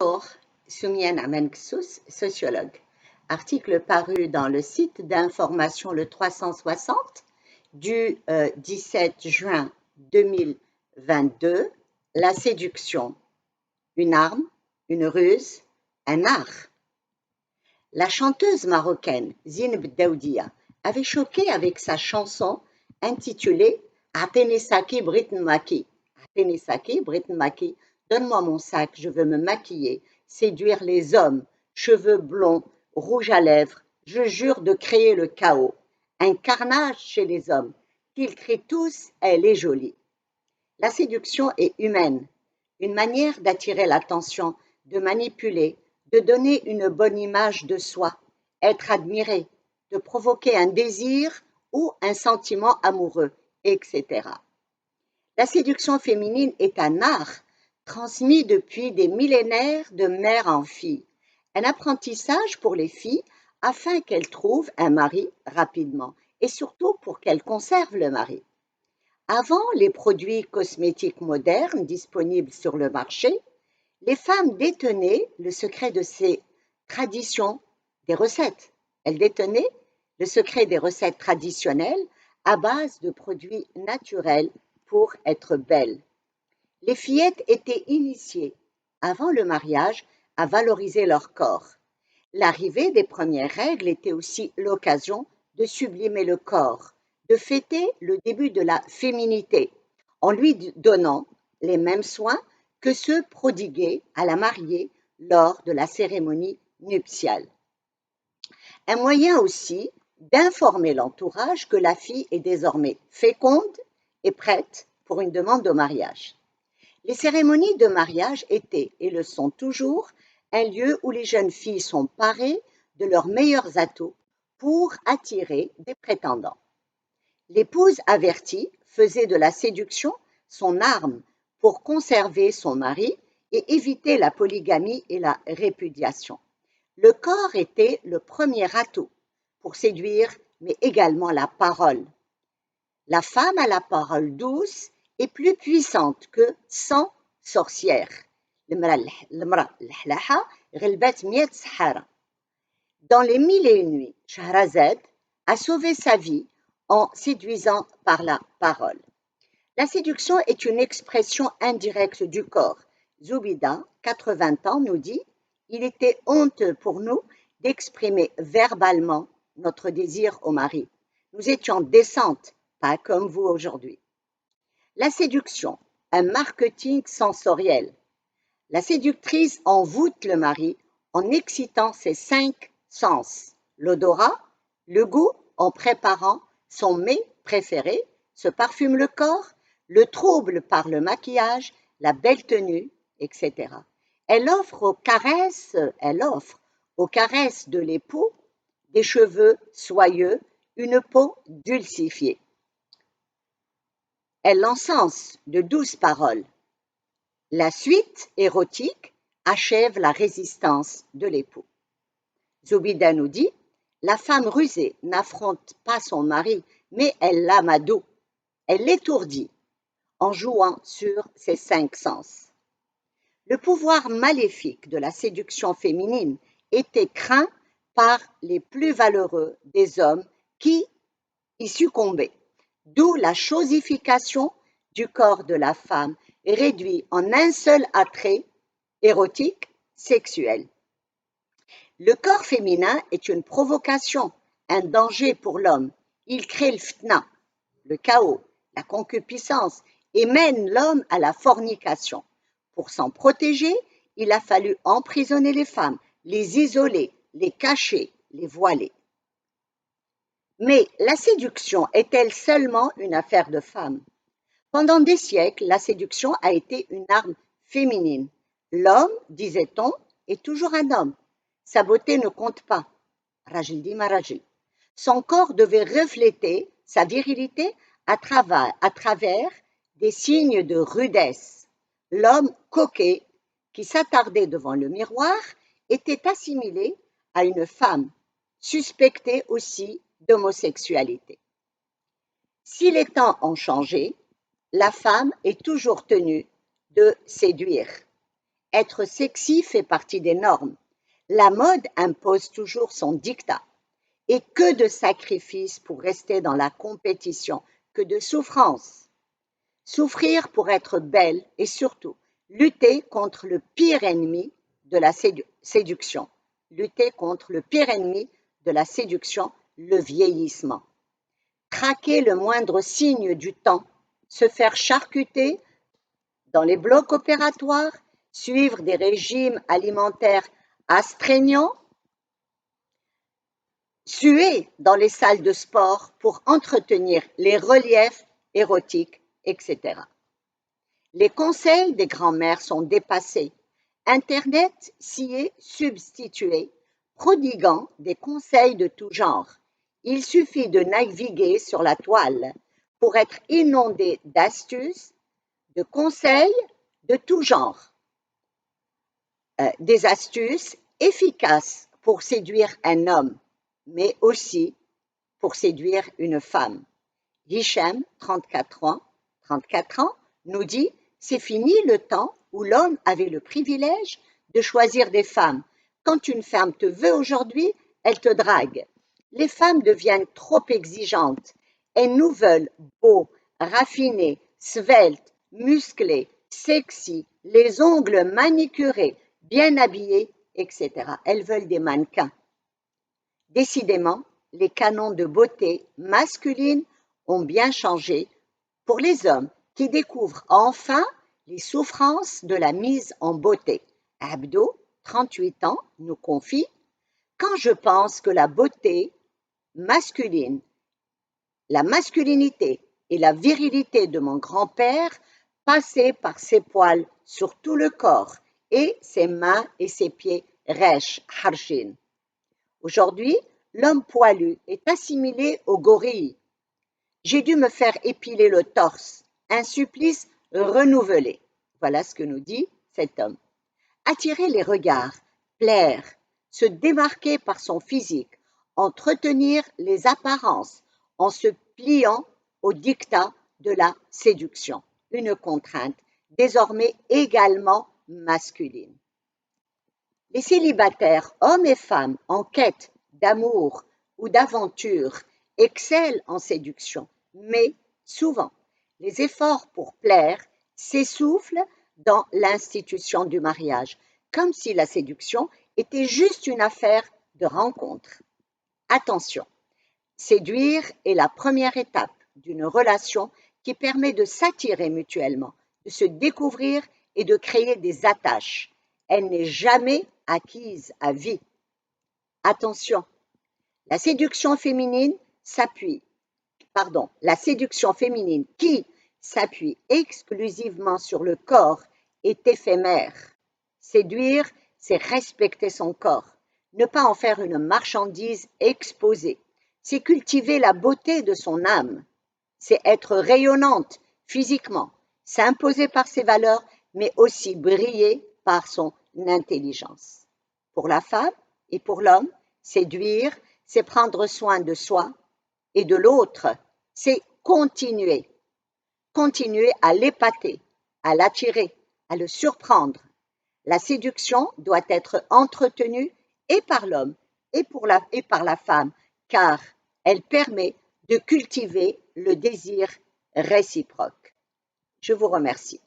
Bonjour, Soumiane Amenksous, sociologue. Article paru dans le site d'information Le 360 du 17 juin 2022. La séduction, une arme, une ruse, un art. La chanteuse marocaine Zineb Daoudia avait choqué avec sa chanson intitulée Atene Saki Britn Maki. Atene Saki Britn Maki. Donne-moi mon sac, je veux me maquiller, séduire les hommes, cheveux blonds, rouge à lèvres, je jure de créer le chaos. Un carnage chez les hommes, qu'ils crient tous, elle est jolie. La séduction est humaine, une manière d'attirer l'attention, de manipuler, de donner une bonne image de soi, être admiré, de provoquer un désir ou un sentiment amoureux, etc. La séduction féminine est un art transmis depuis des millénaires de mère en fille, un apprentissage pour les filles afin qu'elles trouvent un mari rapidement et surtout pour qu'elles conservent le mari. Avant les produits cosmétiques modernes disponibles sur le marché, les femmes détenaient le secret de ces traditions, des recettes. Elles détenaient le secret des recettes traditionnelles à base de produits naturels pour être belles. Les fillettes étaient initiées, avant le mariage, à valoriser leur corps. L'arrivée des premières règles était aussi l'occasion de sublimer le corps, de fêter le début de la féminité, en lui donnant les mêmes soins que ceux prodigués à la mariée lors de la cérémonie nuptiale. Un moyen aussi d'informer l'entourage que la fille est désormais féconde et prête pour une demande au mariage. Les cérémonies de mariage étaient, et le sont toujours, un lieu où les jeunes filles sont parées de leurs meilleurs atouts pour attirer des prétendants. L'épouse avertie faisait de la séduction son arme pour conserver son mari et éviter la polygamie et la répudiation. Le corps était le premier atout pour séduire, mais également la parole. La femme a la parole douce et plus puissante que 100 sorcières. Dans les mille et une nuits, Shahrazad a sauvé sa vie en séduisant par la parole. La séduction est une expression indirecte du corps. Zoubida, 80 ans, nous dit « Il était honteux pour nous d'exprimer verbalement notre désir au mari. Nous étions décentes, pas comme vous aujourd'hui. » La séduction, un marketing sensoriel. La séductrice envoûte le mari en excitant ses 5 sens. L'odorat, le goût en préparant son mets préféré, se parfume le corps, le trouble par le maquillage, la belle tenue, etc. Elle offre aux caresses de l'époux des cheveux soyeux, une peau dulcifiée. Elle l'encense de douces paroles. La suite érotique achève la résistance de l'époux. Zoubida nous dit « La femme rusée n'affronte pas son mari, mais elle l'amadoue. Elle l'étourdit en jouant sur ses 5 sens. » Le pouvoir maléfique de la séduction féminine était craint par les plus valeureux des hommes qui y succombaient, d'où la chosification du corps de la femme réduit en un seul attrait érotique, sexuel. Le corps féminin est une provocation, un danger pour l'homme. Il crée le fitna, le chaos, la concupiscence et mène l'homme à la fornication. Pour s'en protéger, il a fallu emprisonner les femmes, les isoler, les cacher, les voiler. Mais la séduction est-elle seulement une affaire de femmes? Pendant des siècles, la séduction a été une arme féminine. L'homme, disait-on, est toujours un homme. Sa beauté ne compte pas. Rajil dit Marajil. Son corps devait refléter sa virilité à travers des signes de rudesse. L'homme coquet qui s'attardait devant le miroir était assimilé à une femme, suspectée aussi d'homosexualité. Si les temps ont changé, la femme est toujours tenue de séduire. Être sexy fait partie des normes. La mode impose toujours son diktat. Et que de sacrifices pour rester dans la compétition, que de souffrances. Souffrir pour être belle et surtout lutter contre le pire ennemi de la séduction. Lutter contre le pire ennemi de la séduction, le vieillissement. Traquer le moindre signe du temps, se faire charcuter dans les blocs opératoires, suivre des régimes alimentaires astreignants, suer dans les salles de sport pour entretenir les reliefs érotiques, etc. Les conseils des grands-mères sont dépassés. Internet s'y est substitué, prodiguant des conseils de tout genre. Il suffit de naviguer sur la toile pour être inondé d'astuces, de conseils de tout genre. Des astuces efficaces pour séduire un homme, mais aussi pour séduire une femme. Hicham, 34 ans, nous dit « C'est fini le temps où l'homme avait le privilège de choisir des femmes. Quand une femme te veut aujourd'hui, elle te drague. Les femmes deviennent trop exigeantes. Elles nous veulent beaux, raffinés, sveltes, musclés, sexy, les ongles manicurés, bien habillés, etc. Elles veulent des mannequins. » Décidément, les canons de beauté masculine ont bien changé pour les hommes qui découvrent enfin les souffrances de la mise en beauté. Abdo, 38 ans, nous confie « Quand je pense que la beauté masculine, la masculinité et la virilité de mon grand-père passaient par ses poils sur tout le corps et ses mains et ses pieds resh, harshin. Aujourd'hui, l'homme poilu est assimilé au gorille. J'ai dû me faire épiler le torse, un supplice renouvelé. » Voilà ce que nous dit cet homme. Attirer les regards, plaire, se démarquer par son physique, entretenir les apparences en se pliant au diktat de la séduction. Une contrainte désormais également masculine. Les célibataires, hommes et femmes en quête d'amour ou d'aventure, excellent en séduction, mais souvent, les efforts pour plaire s'essoufflent dans l'institution du mariage, comme si la séduction était juste une affaire de rencontre. Attention, séduire est la première étape d'une relation qui permet de s'attirer mutuellement, de se découvrir et de créer des attaches. Elle n'est jamais acquise à vie. Attention, la séduction féminine qui s'appuie exclusivement sur le corps est éphémère. Séduire, c'est respecter son corps, ne pas en faire une marchandise exposée. C'est cultiver la beauté de son âme. C'est être rayonnante physiquement, s'imposer par ses valeurs, mais aussi briller par son intelligence. Pour la femme et pour l'homme, séduire, c'est prendre soin de soi et de l'autre, c'est continuer à l'épater, à l'attirer, à le surprendre. La séduction doit être entretenue et par l'homme et par la femme, car elle permet de cultiver le désir réciproque. Je vous remercie.